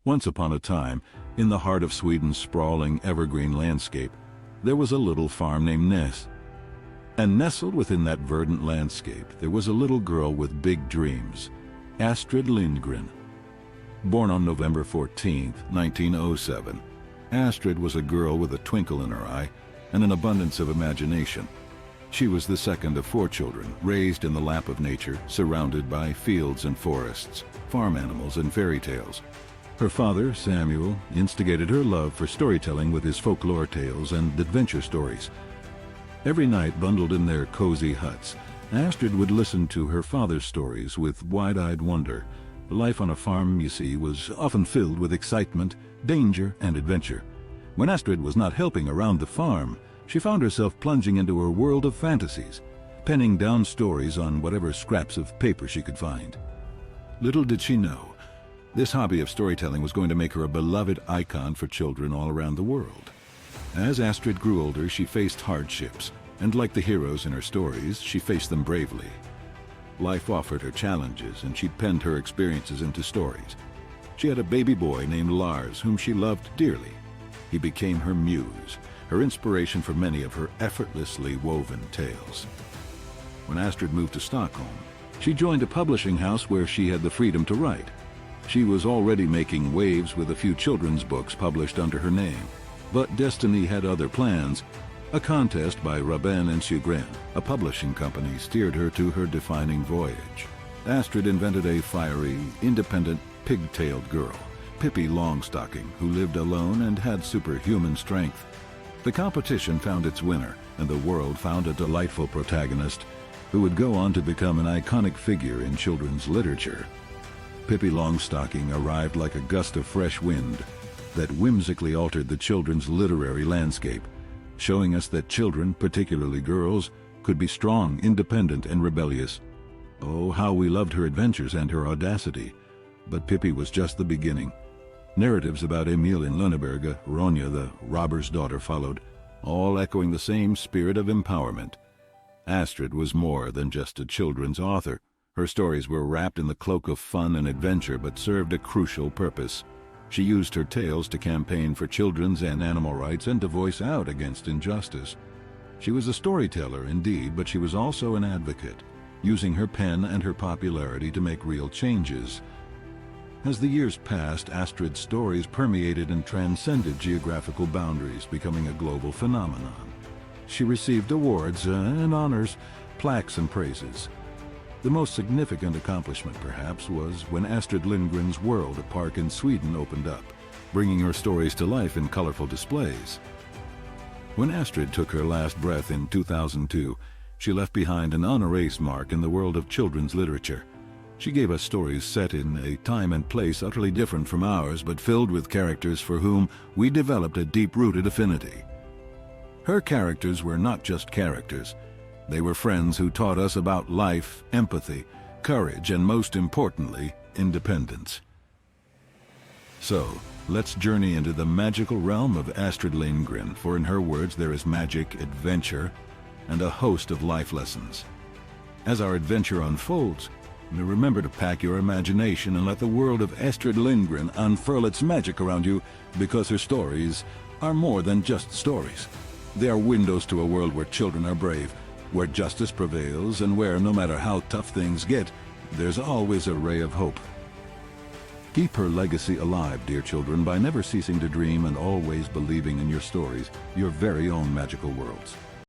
Once upon a time, in the heart of Sweden's sprawling evergreen landscape, there was a little farm named Ness. And nestled within that verdant landscape, there was a little girl with big dreams, Astrid Lindgren. Born on November 14, 1907, Astrid was a girl with a twinkle in her eye and an abundance of imagination. She was the second of 4 children, raised in the lap of nature, surrounded by fields and forests, farm animals and fairy tales. Her father, Samuel, instigated her love for storytelling with his folklore tales and adventure stories. Every night, bundled in their cozy huts, Astrid would listen to her father's stories with wide-eyed wonder. Life on a farm, you see, was often filled with excitement, danger, and adventure. When Astrid was not helping around the farm, she found herself plunging into her world of fantasies, penning down stories on whatever scraps of paper she could find. Little did she know, this hobby of storytelling was going to make her a beloved icon for children all around the world. As Astrid grew older, she faced hardships, and like the heroes in her stories, she faced them bravely. Life offered her challenges, and she penned her experiences into stories. She had a baby boy named Lars, whom she loved dearly. He became her muse, her inspiration for many of her effortlessly woven tales. When Astrid moved to Stockholm, she joined a publishing house where she had the freedom to write. She was already making waves with a few children's books published under her name. But destiny had other plans. A contest by Rabin and Sjögren, a publishing company, steered her to her defining voyage. Astrid invented a fiery, independent, pig-tailed girl, Pippi Longstocking, who lived alone and had superhuman strength. The competition found its winner, and the world found a delightful protagonist who would go on to become an iconic figure in children's literature. Pippi Longstocking arrived like a gust of fresh wind that whimsically altered the children's literary landscape, showing us that children, particularly girls, could be strong, independent, and rebellious. Oh, how we loved her adventures and her audacity. But Pippi was just the beginning. Narratives about Emil in Lönneberga, Ronja the robber's daughter, followed, all echoing the same spirit of empowerment. Astrid was more than just a children's author. Her stories were wrapped in the cloak of fun and adventure, but served a crucial purpose. She used her tales to campaign for children's and animal rights and to voice out against injustice. She was a storyteller, indeed, but she was also an advocate, using her pen and her popularity to make real changes. As the years passed, Astrid's stories permeated and transcended geographical boundaries, becoming a global phenomenon. She received awards and honors, plaques and praises. The most significant accomplishment, perhaps, was when Astrid Lindgren's World, a park in Sweden, opened up, bringing her stories to life in colorful displays. When Astrid took her last breath in 2002, she left behind an unerased mark in the world of children's literature. She gave us stories set in a time and place utterly different from ours, but filled with characters for whom we developed a deep-rooted affinity. Her characters were not just characters. They were friends who taught us about life, empathy, courage, and most importantly, independence. So, let's journey into the magical realm of Astrid Lindgren, for in her words there is magic, adventure, and a host of life lessons. As our adventure unfolds, remember to pack your imagination and let the world of Astrid Lindgren unfurl its magic around you, because her stories are more than just stories. They are windows to a world where children are brave, where justice prevails, and where, no matter how tough things get, there's always a ray of hope. Keep her legacy alive, dear children, by never ceasing to dream and always believing in your stories, your very own magical worlds.